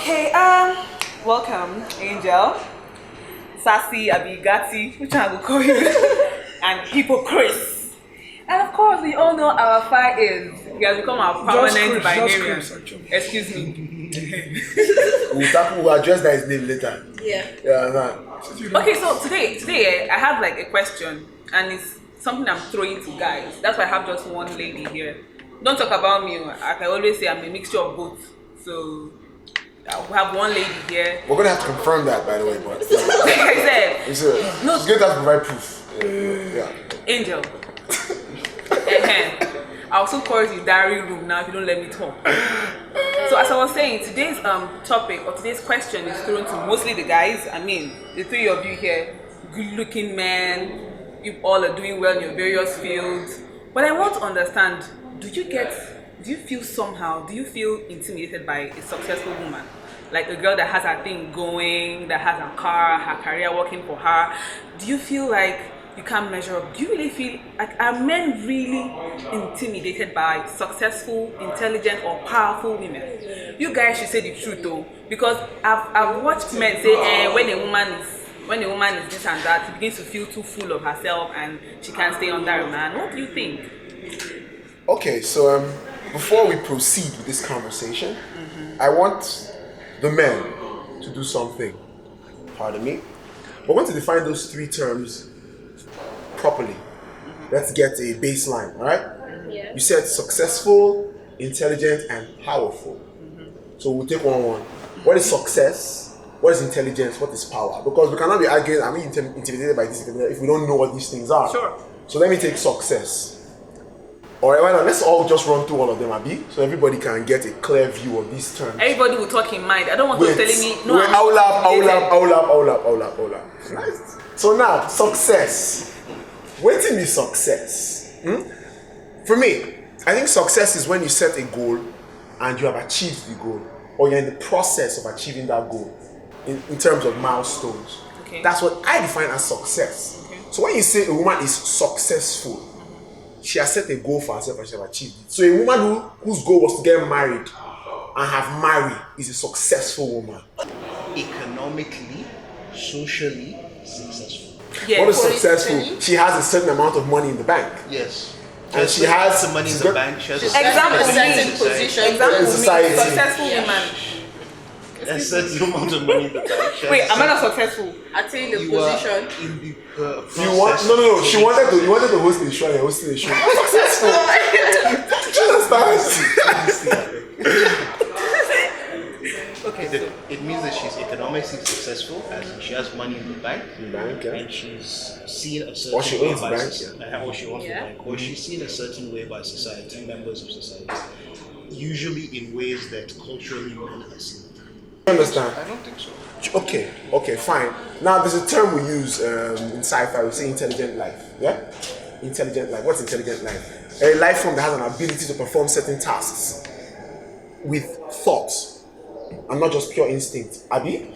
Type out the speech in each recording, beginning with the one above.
Okay, welcome, Angel, Sassy, Abigati, which I will call you, and Hypocrite. And of course, we all know our fire is. He has become our permanent Binarians. Excuse me. We'll address that his name later. Yeah. Okay, so today I have like a question, and it's something I'm throwing to guys. That's why I have just one lady here. Don't talk about me. I can always say I'm a mixture of both. So we have one lady here. We're gonna have to confirm that, by the way, but Like I said, it's going to have to provide proof. Yeah. Angel. I'll also call it the diary room now if you don't let me talk. So as I was saying, today's topic or today's question is thrown to mostly the guys. I mean, the three of you here, good-looking men, you all are doing well in your various fields. But I want to understand, do you feel intimidated by a successful woman? Like a girl that has her thing going, that has her car, her career working for her. Do you feel like you can't measure up? Do you really feel like, are men really intimidated by successful, intelligent, or powerful women? You guys should say the truth though, because I've watched men say, when a woman is this and that, she begins to feel too full of herself and she can't stay under a man. What do you think? Okay, so before we proceed with this conversation, I want the men to do something. Pardon me. We're going to define those three terms properly. Let's get a baseline, all right? Yeah. You said successful, intelligent, and powerful. So we'll take one. What is success? What is intelligence? What is power? Because we cannot be arguing, I'm intimidated by this if we don't know what these things are. Sure. So let me take success. All right, let's all just run through all of them, Abi, so everybody can get a clear view of these terms. Everybody will talk in mind. I don't want to telling me no. Hold up. Nice. So now, success. Waiting is success. For me, I think success is when you set a goal and you have achieved the goal, or you're in the process of achieving that goal in terms of milestones. Okay. That's what I define as success. Okay. So when you say a woman is successful, she has set a goal for herself and she has achieved it. So a woman whose goal was to get married and have married is a successful woman. Economically, socially successful. Yeah. What is successful? She has a certain amount of money in the bank. Yes. And she has some money in the bank. She has Example a certain me. position. Example in me. society. Successful woman. a certain amount of money in the bank. Wait, am I not successful? Attain the You position. are in the process. You want no. She wanted to host the show and you're hosting the show. Successful. Do you understand? Okay. It means that she's economically successful, as in she has money in the bank, Yeah. and she's seen a certain Or she way owns the by bank, society, or she owns the bank, or she's seen a certain way by society, members of society, usually in ways that culturally men are seen. You understand? I don't think so. Okay, fine. Now there's a term we use in sci-fi. We say intelligent life. Yeah, intelligent life. What's intelligent life? A life form that has an ability to perform certain tasks with thoughts and not just pure instinct. Abi?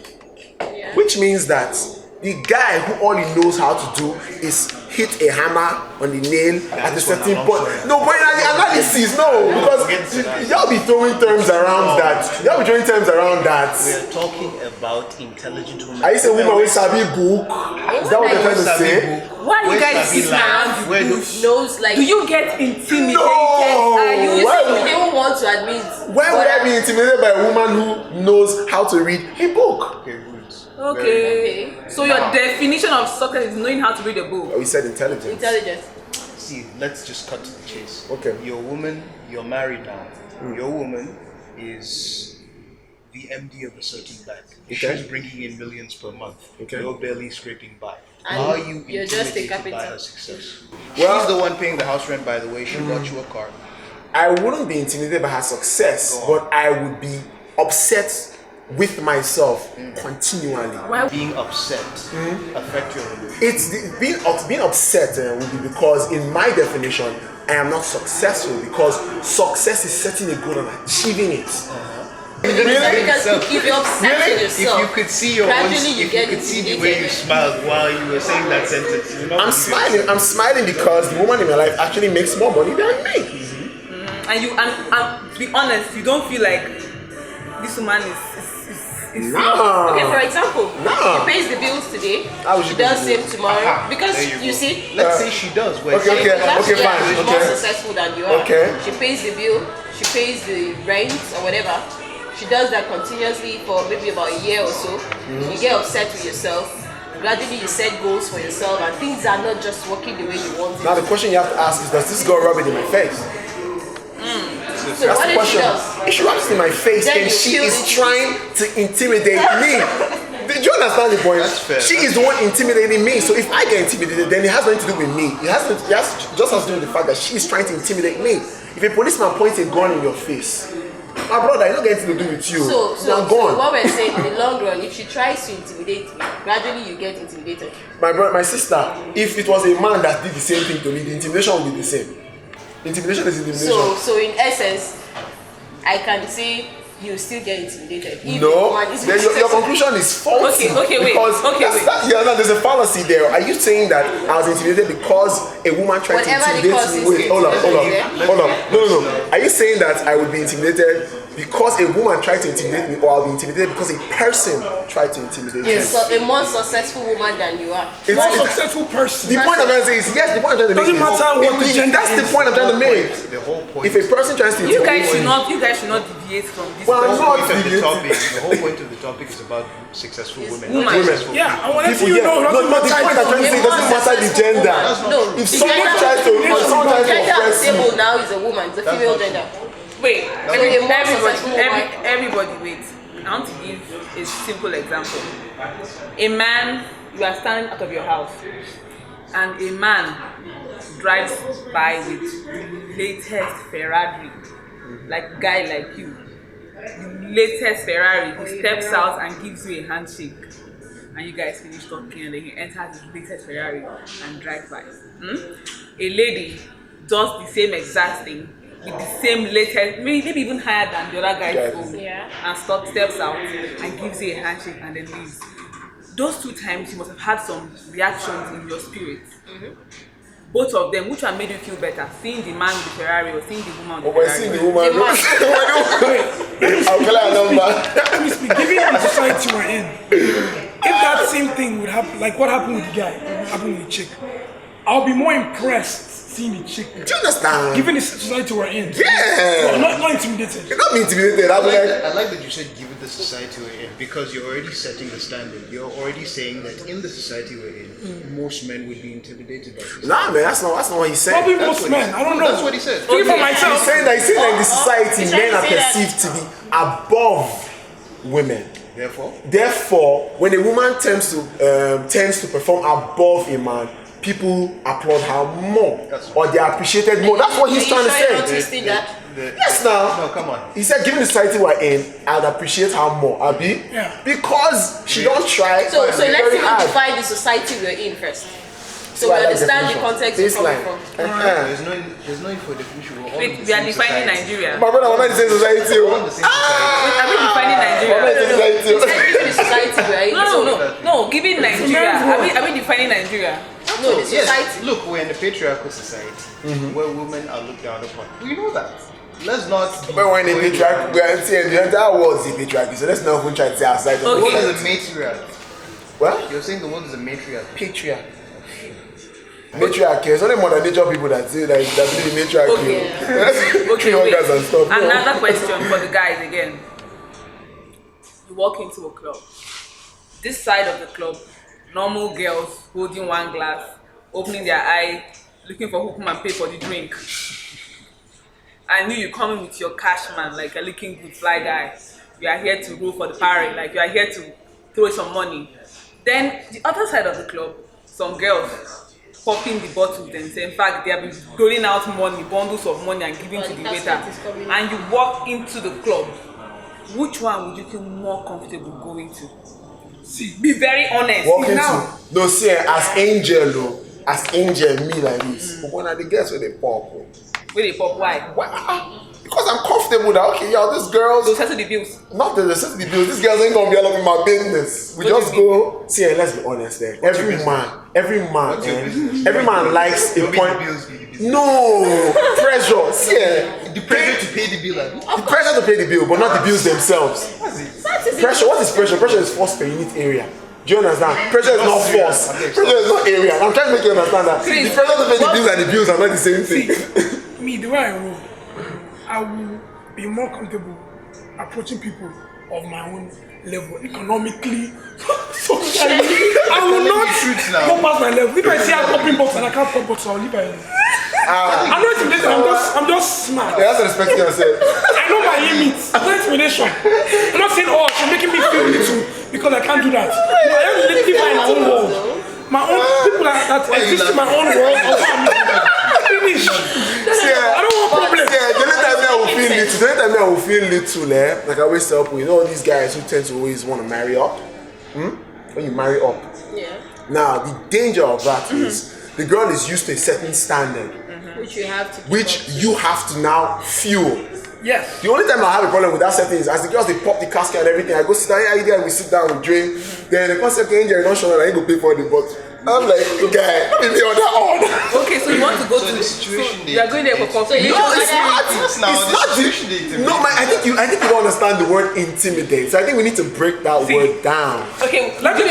Yeah. Which means that the guy who all he knows how to do is hit a hammer on the nail at a certain point. No, but in the analysis, no, because y'all be throwing terms around that. Y'all be throwing terms around that. We are talking about intelligent women. Are you saying women with Sabi book? Is that what you're trying to say? Why you guys sit around Where do Knows like Do you get intimidated? No! Are you you Why say would- you don't want to admit. Why would I be intimidated by a woman who knows how to read a book? Okay, good. Okay. So your definition of success is knowing how to read a book. Oh, we said intelligence. Intelligence. See, let's just cut to the chase. Okay. Your woman, you're married now. Your woman is the MD of a certain bank. Okay. She's bringing in millions per month. Okay. You're barely scraping by. And Are you you're just a intimidated by carpenter. her success? Well- She's the one paying the house rent, by the way. She brought you a car. I wouldn't be intimidated by her success, Go on. but I would be upset with myself continually. Why? Being upset affect your relationship. It's being upset would be because, in my definition, I am not successful because success is setting a goal and achieving it. Because if you're upset with yourself, If you could see your gradually own, you if get you could see the way you intimidated. smiled while you were saying that sentence, you know. I'm smiling. I'm smiling because the woman in my life actually makes more money than me. And to be honest, you don't feel like this woman is Nah. Okay, for example, Nah. she pays the bills today. How would She you pay does the same bills? tomorrow. Because There you go. see, Let's say she does. Where Okay, okay. last year fine, she's more okay. successful than you are. Okay. She pays the bill, she pays the rent or whatever. She does that continuously for maybe about a year or so. You get upset with yourself. Gradually you set goals for yourself and things are not just working the way you want it. Now the question you have to ask is, does this girl rub it in my face? So That's what the if she question. does? If she rubs it in my face Then and you she feel is it. trying to intimidate me. Do you understand the point? That's fair. She is the one intimidating me. So if I get intimidated, then it has nothing to do with me. It has just has to do with the fact that she is trying to intimidate me. If a policeman points a gun in your face, my brother, it's not getting to do with you. So I'm gone. what we're saying in the long run, if she tries to intimidate you, gradually you get intimidated. My sister, if it was a man that did the same thing to me, the intimidation would be the same. Intimidation is intimidation. So in essence, I can say you still get intimidated. If No, one is then your conclusion is faulty. Okay, wait. Because Okay, wait. there's a fallacy there. Are you saying that I was intimidated because a woman tried to Whatever the intimidate cause me? is, Wait, hold on. No. Are you saying that I would be intimidated because a woman tried to intimidate me, or I'll be intimidated because a person tried to intimidate me? so a more successful woman than you are. It's More the successful person. point I'm trying to say is, yes, the point I'm trying to make Doesn't matter what the gender that's the is. point I'm trying to make. The whole point. If a person tries to You intimidate guys me, should not deviate from this. Well, The I'm whole not point of the deviating. topic. The whole point of the topic is about successful women. not Women. successful Yeah, I want to people, you yeah. know. No, the point I'm trying to say, it doesn't matter the gender. No, If the someone gender- tries to, if someone tries to gender oppress you, stable now is a woman, it's a female not gender. Wait, a more successful woman. everybody wait. I want to give a simple example. A man, you are standing out of your house, and a man drives by with the latest Ferrari, like guy like you, the latest Ferrari. He steps out and gives you a handshake, and you guys finish talking, and then he enters his latest Ferrari and drives by. A lady does the same exact thing with the same latest, maybe even higher than the other guy's own, Yeah. and steps out and gives you a handshake and then leaves. Those 2 times you must have had some reactions in your spirit. Both of them, which one made you feel better? Seeing the man with the Ferrari or seeing the woman with but the we're seeing Ferrari? the woman. I'll tell her a number. Let me speak. Given the society we're in, if that same thing would happen, like what happened with the guy, happened with the chick, I'll be more impressed seeing the chick. Do you understand? Given the society we're in. Yeah. No, not intimidated. You're not being intimidated. I'll be like, I like that you said given the society we're in, because you're already setting the standard. You're already saying that in the society we're in, most men would be intimidated by this. nah, man, that's not what he's saying. Probably That's most what men. he- I don't know. That's what he said. Speaking for Okay. He's myself. saying that in the society, he's men trying are to say that- perceived to be above women. Therefore, when a woman tends to perform above a man, people applaud her more, or they are appreciated more. That's what he's Are trying you to sure you're say. not twisting that? Yes, now. No, come on. He said, given the society we're in, I'd appreciate her more, Abi. Yeah. Because she don't try. So let's very even hard. define the society we're in first. So So I we like understand the definition. context you're coming Baseline. from. There's no need for definition. We're all in Wait, the we are same defining society. Nigeria. My brother, we're not in the same society. We're all in the same society. Wait, are we defining We're not in Nigeria? the same society. Given the society we're in. No, giving Nigeria. Are we defining Nigeria? No, the society. Yes, look, we're in a patriarchal society where women are looked down upon. We know that. Let's not. When we're in a patriarchy, we are saying the entire world is a patriarchy, so let's not even try to say outside of The the world Okay. is a matriarch. What? You're saying the world is a matriarch. Patriarch. Matriarchy. There's only more than nature people that say that believe in matriarchy. Okay. Okay, wait. Guys and stuff. Another question for the guys again. You walk into a club. This side of the club, normal girls holding one glass, opening their eye, looking for who come and pay for the drink. I knew you coming with your cash man, like a looking good fly guy. You are here to roll for the party, like you are here to throw some money. Then the other side of the club, some girls popping the bottles and say, in fact, they have been rolling out money, bundles of money and giving to the That's waiter. what is coming. And you walk into the club. Which one would you feel more comfortable going to? See, Be very honest. Walk now. into no see as angel me like this. But when I the girls with the pop. Where they pop, why? Why? Because I'm comfortable that okay, yo, these girls They'll settle the bills. not the necessity bills. These girls ain't gonna be all up in my business. We What just do you go see. Let's be honest. There, every man, What's your business? every man likes a Don't be point. the bills, be the business. No pressure. See, The pressure to pay the bill. the pressure to pay the bill, but not the bills themselves. That's Pressure. What is pressure? Pressure is force per unit area. Do you understand? Pressure is not force. Pressure is not area. I'm trying to make you understand that. The pressure to pay the bills and the bills are not the same thing. Me, the way I roll, I will be more comfortable approaching people of my own level, economically, socially. I will not go past my level. If I see I'm popping box and I can't pop box, I'll leave it. I'm not intimidated, I'm just smart. You have to respect yourself. I know my limits. No intimidation. I'm not saying, oh, she's making me feel little because I can't do that. No, I have to live in my own world. My own people that exist in my own world. Finish. I don't want problems. The only time I will feel little, like I always tell people, you know all these guys who tend to always want to marry up? When you marry up. Yeah. Now, the danger of that is the girl is used to a certain standard. Which you have to. Which you have to now fuel. Yes. The only time I have a problem with that setting is as the girls they pop the casket and everything, I go sit down, and we sit down, we drink. Then the concept angel don't show that I go pay for the box. I'm like, guy, give me on that on. Okay, so you want to go to the situation. you are going there for coffee. No, it's not. I think you don't understand the word intimidate. So I think we need to break that word down. Okay, Let me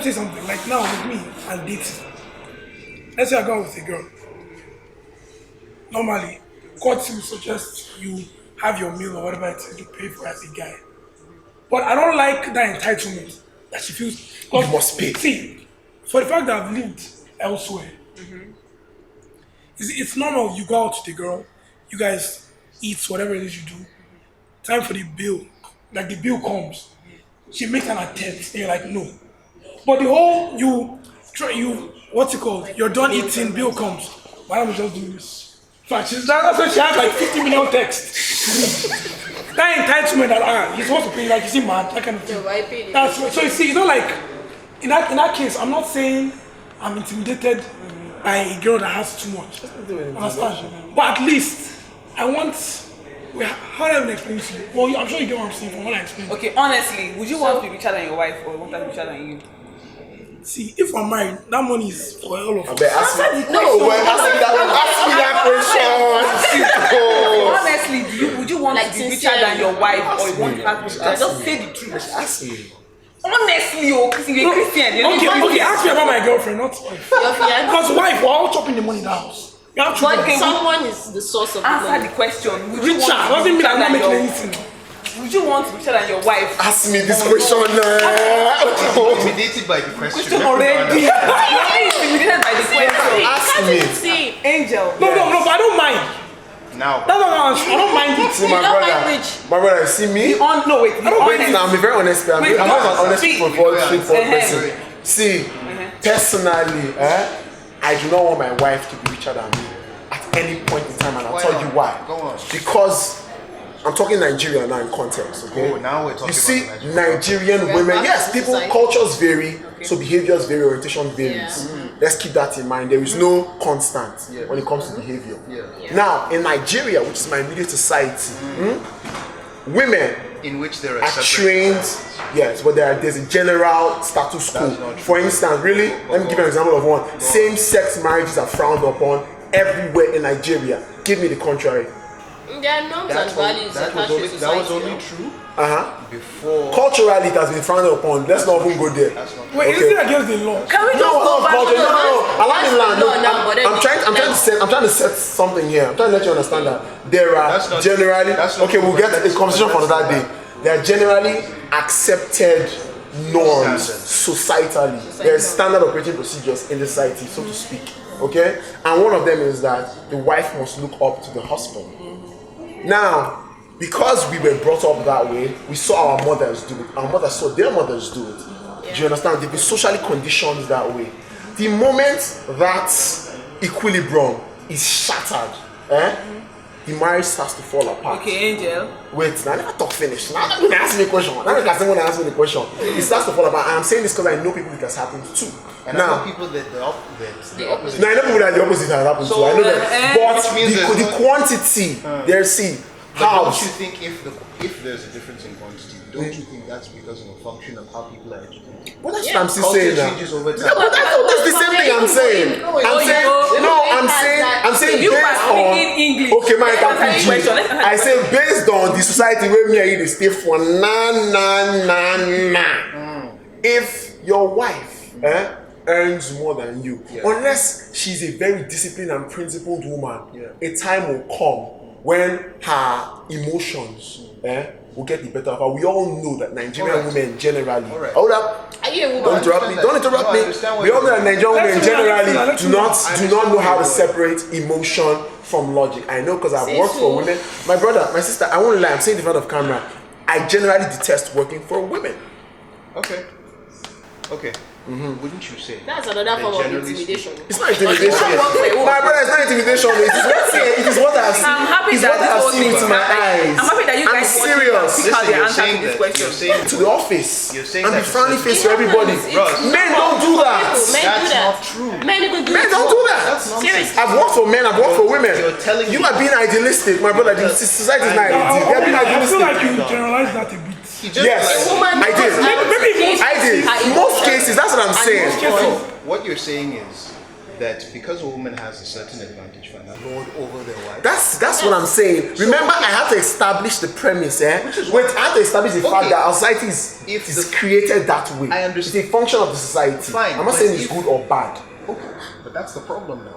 say something. Like now with me and dating. Let's say I go out with a girl. Normally, court will suggest you have your meal or whatever it is you pay for as a guy. But I don't like that entitlement that she feels. You must pay. See, for the fact that I've lived elsewhere, it's normal you go out with the girl, you guys eat whatever it is you do. Time for the bill. Like the bill comes. She makes an attempt and you're like, no. But the whole what's it called? You're done eating, bill comes. Why don't we just do this? That's why she has like 50 million texts. That entitlement that he's supposed to pay, like, is he mad? That kind of thing. That's so you see, it's not like in that case, I'm not saying I'm intimidated by a girl that has too much. Understand? But at least I want. How do I even explain to you? Well, I'm sure you get what I'm saying from what I explained. Okay, honestly, would you want to be richer than your wife or want her to be richer than you? See, if I'm married, that money is for all of us. Ask me that question. Honestly, would you want Like to be richer than your wife or you want her to be richer? Just say the truth. Ask me. Honestly, because you're a Christian. Okay, ask me about my girlfriend, not wife. Your fiance. Because wife, we're all chopping the money in the house. You have to But someone is the source of the Answer money. the question. Would you richer want to doesn't be mean richer I'm not than making your anything. Would you want to be richer than your wife? Ask me this question. Intimidated by the question. Question already. You're already intimidated by the question. Ask me. See, Angel. No, but I don't mind. Now, That's not what I don't mind it. See my don't brother. mind rich. My brother, see me. No, wait. Wait, now I'm a very honest person. Wait, I'm not an honest speak. straightforward person. Wait. See, personally, I do not want my wife to be richer than me at any point in time, and I'll tell you why. Go on. Because I'm talking Nigeria now in context, okay? Oh, now we're talking You see, about Nigeria. Nigerian We're women, back yes, to people, society. cultures vary, so behaviors vary, orientation varies. Yeah. Let's keep that in mind. There is no constant when it comes to behavior. Yeah. Now, in Nigeria, which is my immediate society, women in which there are are separate trained, classes. yes, but there's a general status quo. That's not true. For instance, really, let me give you an example of one. Same-sex marriages are frowned upon everywhere in Nigeria. Give me the contrary. There are norms and values attached to society. That was only true before. Culturally, it has been frowned upon. Let's not even go there. That's not true. Wait, is it against the law? Can we just No, go back culture. to the No. Allow me land. but then I'm trying to set something here. I'm trying to let you understand that there are That's not generally. true. That's not Okay, true, we'll get but a conversation for another day. There are generally accepted norms societally. There are standard operating procedures in the society, so to speak. Okay, and one of them is that the wife must look up to the husband. Now, because we were brought up that way, we saw our mothers do it. Our mothers saw their mothers do it. Do you understand? They've been socially conditioned that way. The moment that equilibrium is shattered, the marriage starts to fall apart. Okay, Angel. Wait, now I never talk finish. Now I'm gonna ask me a question. Now I someone ask me the question. It starts to fall apart. And I'm saying this because I know people it has happened to. And I know people that the opposite. Now I know people that the opposite has happened to. I know that. But Which means the quantity, see, How? Don't you think if there's a difference in quantity, don't you think that's because of a function of how people are educated? Well, that's Yeah. what I'm still Culture saying now. changes over time. Yeah, but that's the same thing I'm saying. I'm saying You based are on speaking English. okay, my Let's answer the question. Let's answer I the say based on the society where me and you dey stay for if your wife earns more than you, unless she's a very disciplined and principled woman, a time will come when her emotions will get the better of her. We all know that Nigerian women generally. Hold up. Are you a woman? Don't interrupt me. Don't interrupt No, I me. understand what We all know that you're Nigerian women generally do not know how to what you're separate emotion from logic. I know because I've Say worked so. for women. My brother, my sister, I won't lie, I'm saying in front of camera. I generally detest working for women. Okay. Wouldn't you say? That's another form of generally intimidation. It's not intimidation. Because you work for a woman. My brother, it's not intimidation. It is what I've seen. I'm happy It's that what this I've whole seen thing with is my happening. eyes. I'm happy that you I'm guys serious. pick out the You're answer saying to this that- question. you're saying To the office You're saying and be that frowny it's- face to everybody. Men don't do that. Men That's do that. not true. Men even do Men it don't too. do that. That's nonsense. Seriously. I've worked for men, I've worked for women. You're telling You me- are being idealistic, my brother. The society is not idealistic. They are being I feel idealistic. like you generalize that a bit. Yes, A woman I did. knows how to Maybe keep I did. her Most emotions. cases, that's what I'm saying. No, what you're saying is that because a woman has a certain advantage for lord over their wife. That's what I'm saying. Remember, I had to establish the premise, Wait, I had to establish the fact that our society is created that way. I understand. It's a function of the society. Fine, I'm not but saying it's if- good or bad. Okay, but that's the problem now.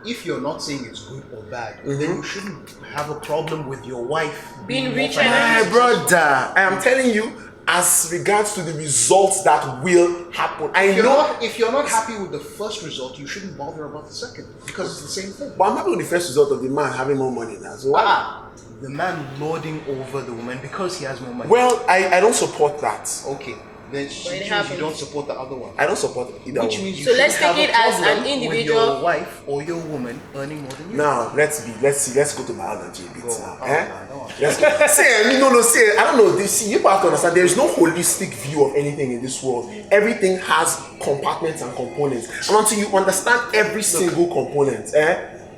If you're not saying it's good or bad, then you shouldn't have a problem with your wife Being more rich My financially brother, I am telling you, as regards to the results that will happen, I know. If you're not happy with the first result, you shouldn't bother about the second because it's the same thing. But I'm happy with the first result of the man having more money now. So why? The man lording over the woman because he has more money. Well, I don't support that. Okay, then which means happens. you don't support the other one. I don't support either Which one. means you So let's shouldn't take have it a as an problem individual- with your wife or your woman earning more than you. Now let's go to biology a bit now. Go on. Let's go. See, I don't know. You have to understand. There is no holistic view of anything in this world. Everything has compartments and components, and until you understand every single component,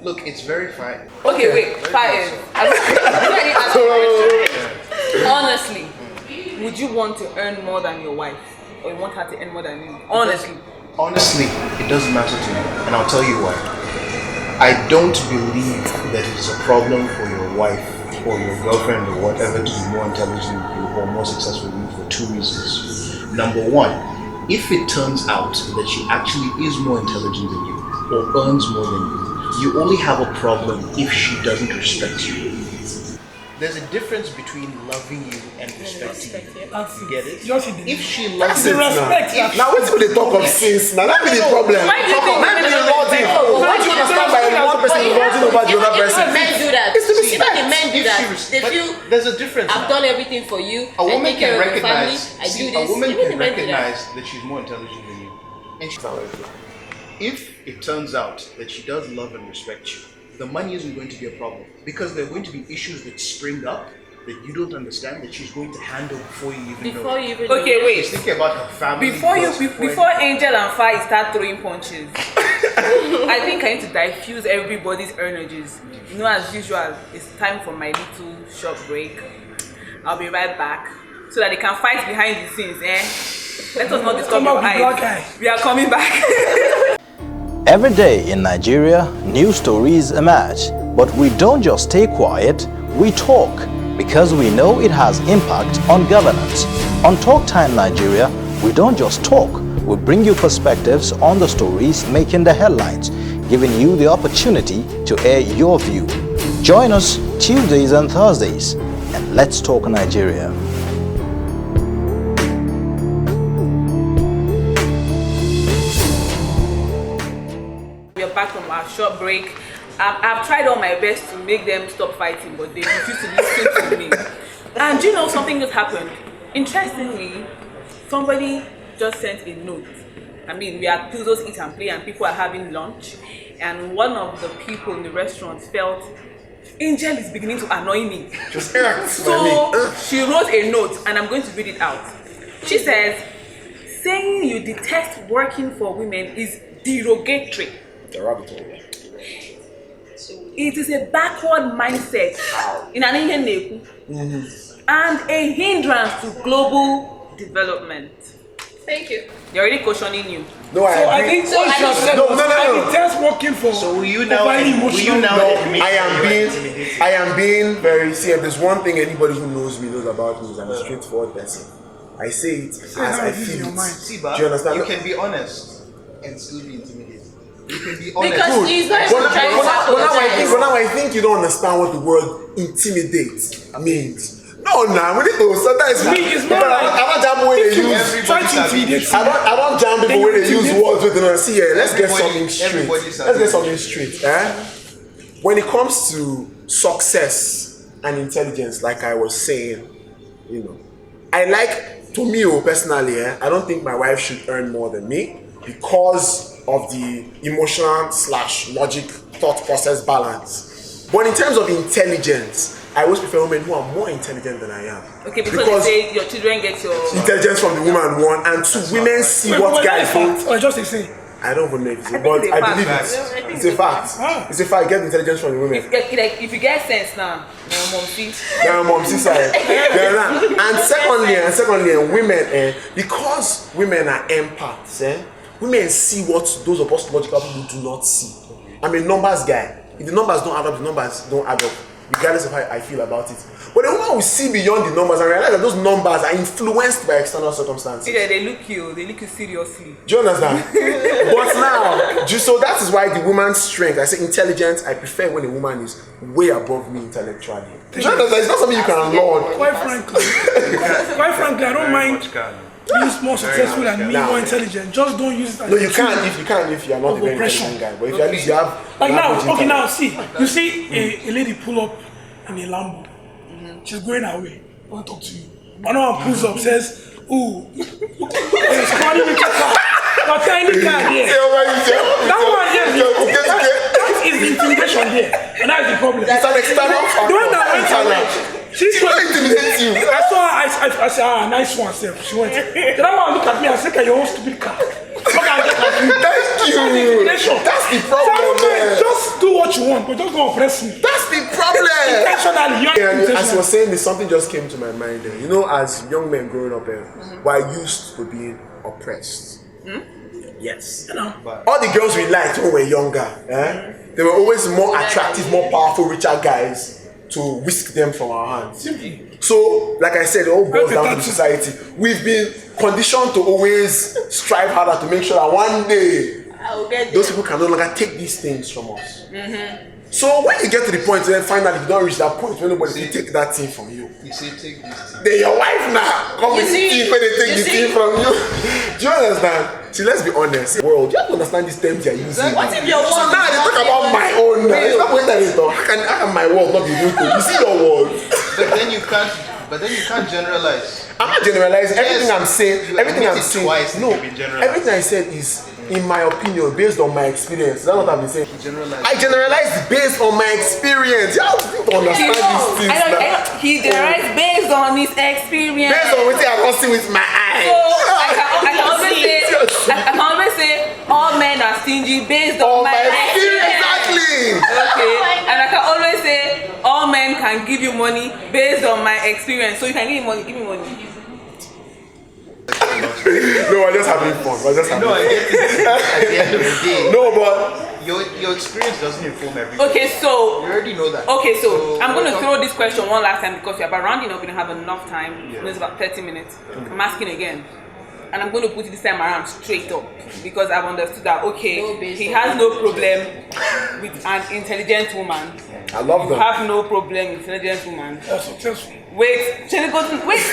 Look, it's very fine. Okay, wait, fire. Honestly, would you want to earn more than your wife? Or you want her to earn more than you? Honestly. Honestly, it doesn't matter to me, and I'll tell you why. I don't believe that it's a problem for your wife or your girlfriend or whatever to be more intelligent than you or more successful than you for two reasons. Number one, if it turns out that she actually is more intelligent than you or earns more than you only have a problem if she doesn't respect you. There's a difference between loving you and respecting you. That's You get it? Just it. If she That's loves it the now. respect that- Now, wait till they talk of sins. Now, that be the problem. Why do you think That be the lording. Don't you understand by one person lording over the other person? Men do that. It's the Even respect. the men do If that. she res- They but feel there's a difference. I've now. done everything for you. A woman I take care can of your family. recognize. I See, do this. a woman Even the can men do that. recognize that she's more intelligent than you. And if it turns out that she does love and respect you, the money isn't going to be a problem because there are going to be issues that spring up that you don't understand that she's going to handle before you even know. Before you even Okay, know. wait. She's thinking about her family. Before first, Angel and Fai start throwing punches, I think I need to diffuse everybody's energies. You know, as usual, it's time for my little short break. I'll be right back so that they can fight behind the scenes. Let us not disturb Come your up with black eyes. eye. We are coming back. Every day in Nigeria, new stories emerge. But we don't just stay quiet, we talk because we know it has impact on governance. On Talk Time Nigeria, we don't just talk, we bring you perspectives on the stories making the headlines, giving you the opportunity to air your view. Join us Tuesdays and Thursdays, and let's talk Nigeria. We are back from our short break. I've tried all my best to make them stop fighting, but they refuse to listen to me. And you know, something just happened. Interestingly, somebody just sent a note. I mean, we are at Tuesdays Eat and Play and people are having lunch. And one of the people in the restaurant felt, Angel is beginning to annoy me. Just act. So she wrote a note and I'm going to read it out. She says, saying you detest working for women is derogatory. The rabbit hole. So it is a backward mindset in an and a hindrance to global development. Thank you. They're already cautioning you. No, So I agree. think what you have said No, was, no, no, I no. think that's working for So will you now overly will you emotional. now No, admit I you am are being, intimidated? I am being very. See, if there's one thing anybody who knows me knows about me is I'm a straightforward person. I say it as how I it is in feel your it. mind. See, Do but you understand? you can be honest and still be intimidated. You can be honest. Because he's not But even trying to but now I think you don't understand what the word intimidate means. No, nah, we need to sometimes. Me, it's But more like I don't jam when they use. Try to intimidate I don't jam people when they use words with them. See, yeah, let's get Everybody- something straight. everybody's Let's get something straight. When it comes to success and intelligence, like I was saying, you know, I like, to me personally, I don't think my wife should earn more than me because of the emotional / logic thought process balance. But in terms of intelligence, I always prefer women who are more intelligent than I am. Okay, because they say your children get your intelligence from the woman, one, and two, women see what guys don't. Or just a say. I don't even know if it's I a, think but it's a I fact. believe I it. think It's a fact. It's a fact. Get intelligence from the women. if you get sense now, my mom see. Their mom, sister. And secondly, women, because women are empaths, women see what those of us logical people do not see. I'm a numbers guy. If the numbers don't add up, the numbers don't add up, regardless of how I feel about it. But the woman will see beyond the numbers and realize that those numbers are influenced by external circumstances. Yeah, they look you seriously. Do you understand? But now, so that is why the woman's strength, I say intelligence, I prefer when a woman is way above me intellectually. Do you understand? It's not something you can learn. Quite frankly, I don't mind being more successful than me, more intelligent. Just don't use it as No, a you tool can't if you are not a of very oppression. intelligent guy. But if at least you have Like now, average okay, now intellect. see, you see a lady pull up in a Lambo. She's going away. I want to talk to you. Another one pulls up, says, "Ooh, there's money with your car, a tiny car here." That one, yes, that is the intimidation there, and that's the problem. It's an external factor. The one that went away, she's She don't intimidate you. I saw her, I said, nice one, sir. She went. The other one looked at me and said, "Your own stupid car." Thank you. That's the problem, man. Just do what you want, but just don't oppress me. That's the problem. Intentionally, you're And as you were intentional. saying this, something just came to my mind. You know, as young men growing up, we're used to being oppressed. Yes. You know. All the girls we liked when we were younger, they were always more attractive, more powerful, richer guys to whisk them from our hands. So, like I said, it all boils down to society. We've been conditioned to always strive harder to make sure that one day I'll get those there. people can no longer take these things from us. So when you get to the point where finally you don't reach that point where nobody can take that thing from you, You say take this thing. then your wife now come with the see? thing when they take You the see? thing from you. Do you understand? See, let's be honest. World, you have to understand these terms you're using. What if your So world now is they not talk about even my own. Now. It's real? not when that is done. How can my world not be real to you? You see your world. But then you can't generalize. I'm not generalizing. Everything Yes, I'm saying, you everything I'm admitted saying. twice that No, you've been generalizing. everything I said is, in my opinion, based on my experience. That's what I've been saying. Generalize. I generalize based on my experience. You have to understand these things now. He generalized based on his experience. Based on what I can see with my eyes. So I can always say all men are stingy based on my experience. Exactly. Okay, and I can always say all men can give you money based on my experience. So you can give me money, give me money. No, we're just having fun. We're just having No, I fun. get it. At the end of the day, No, but your experience doesn't inform everything. Okay, so You already know that. okay, so I'm going to welcome. throw this question one last time because we're about rounding up. We don't have enough time. It's about 30 minutes. I'm asking again. And I'm going to put it this time around straight up because I've understood that, okay, he has no problem with an intelligent woman. I love You them. have no problem with intelligent woman. Successful. Wait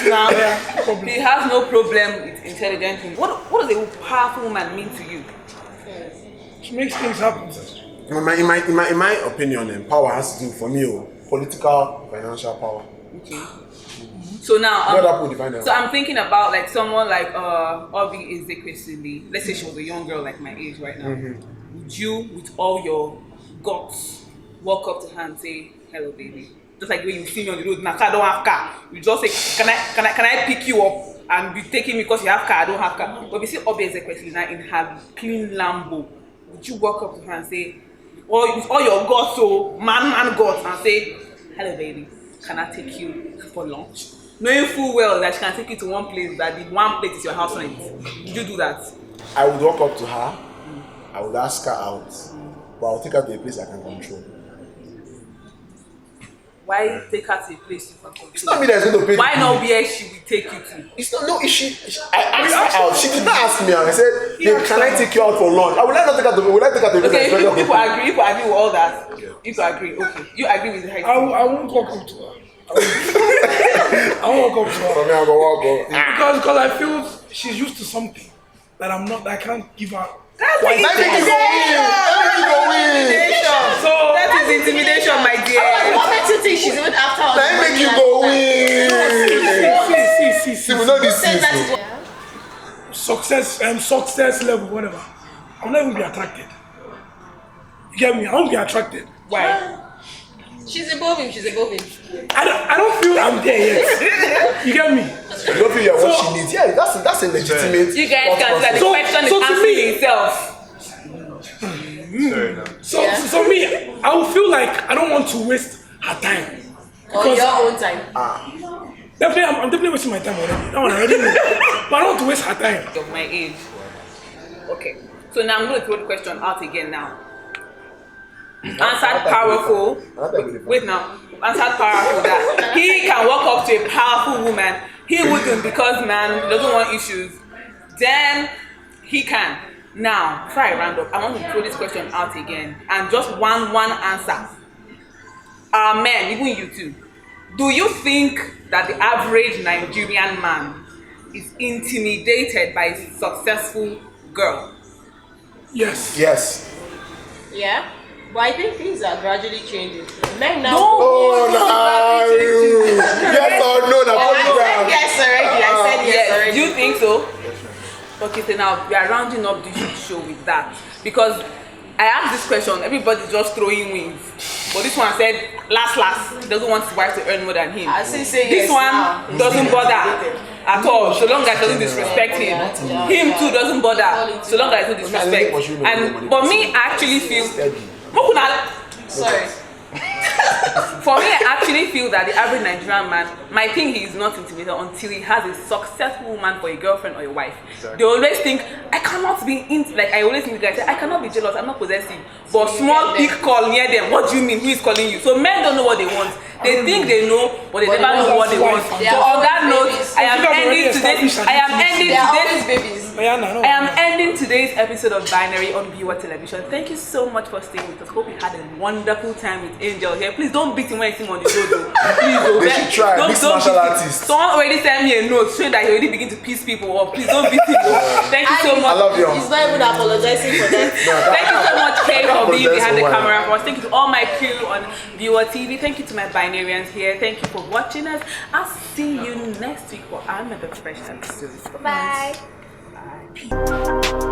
now. He has no problem with intelligent woman. What does a powerful woman mean to you? She makes things happen. In my opinion, power has to do for me, political, financial power. Okay. So now, What that would define that? so I'm thinking about like someone like Obi Ezekwesili. Let's say she was a young girl like my age right now. Would you, with all your guts, walk up to her and say, "Hello, baby"? Just like when you see me on the road, now I don't have car. You just say, can I pick you up and be taking me because you have car? I don't have car. But if you see Obi Ezekwesili now in her clean Lambo, would you walk up to her and say, or with all your guts, so man guts, and say, "Hello, baby, can I take you for lunch?" Knowing full well that she can take you to one place, that the one place is your house rent. Did you do that? I would walk up to her, I would ask her out, but I would take her to a place I can control. Why take her to a place you can control? It's not me that's going to pay. Why not where she will take you to? It's not, no, I asked her out. She did not ask me out. I said, "Babe, can I take you out for lunch?" I would like to take her to. Would I take her to a place Okay, that's people very agree. People agree with all that. People agree. Okay, you agree with her. I won't walk up to her. I won't walk up to her. For me, I'm gonna walk up. Because I feel she's used to something that I'm not. That I can't give her. That's Let me go win. So that is intimidation, my dear. What makes you think she's even after us? Let me make you go win. see. We know this Say is. that Success level, whatever. I'll never be attracted. You get me? I won't be attracted. Why? she's above him. She's above him. I don't feel I'm there yet. You get me? You don't feel what she needs. Yeah, that's a legitimate. You guys can say the So- question so is to answering me- itself. So me, I will feel like I don't want to waste her time. On your own time. Definitely, I'm definitely wasting my time already. That one I already know. But I don't want to waste her time. Of my age. Okay. So now I'm going to throw the question out again now. Answered powerful. Wait now. Answered powerful that he can walk up to a powerful woman. He wouldn't because man doesn't want issues. Then he can. Now, before I round up, I want to throw this question out again. And just one answer. Men, even you too. Do you think that the average Nigerian man is intimidated by a successful girl? Yes. Yes. Yeah. But I think things are gradually changing. Men now. Oh no! Yes or no? The I said program. yes already. I said yes Do already. you think so? Okay, so now we are rounding up this show with that. Because I asked this question, everybody's just throwing wings. But this one said, last, he doesn't want his wife to earn more than him. I still say This yes one now. doesn't bother at all, so long as he doesn't disrespect him. Yeah. Him too doesn't bother, so long as he doesn't disrespect. And but me, I actually feel, Sorry. for me, I actually feel that the average Nigerian man might think he is not intimidated until he has a successful woman for a girlfriend or a wife. Exactly. They always think, I cannot be like I always think the guys say, I cannot be jealous, I'm not possessive. But small big call near them, what do you mean? Who is calling you? So men don't know what they want. They think they know, but they never know what they want. They So are on that note, babies. I am ending today's They are always babies. I am ending today's episode of Binary on Viewer Television. Thank you so much for staying with us. Hope you had a wonderful time with Angel here. Please don't beat him when you see him on the road, though. Please, oh, They should try. Mixed martial artist. Someone already sent me a note showing that he already begin to piss people off. Please don't beat him. Thank you so much. I love you. He's not even apologizing for that. Thank you so much, Kay, for being behind the Apologize for camera for us. Thank you to all my crew on Viewer TV. Thank you to my Binarians here. Thank you for watching us. I'll see you next week for another fresh episode. Bye. Bye.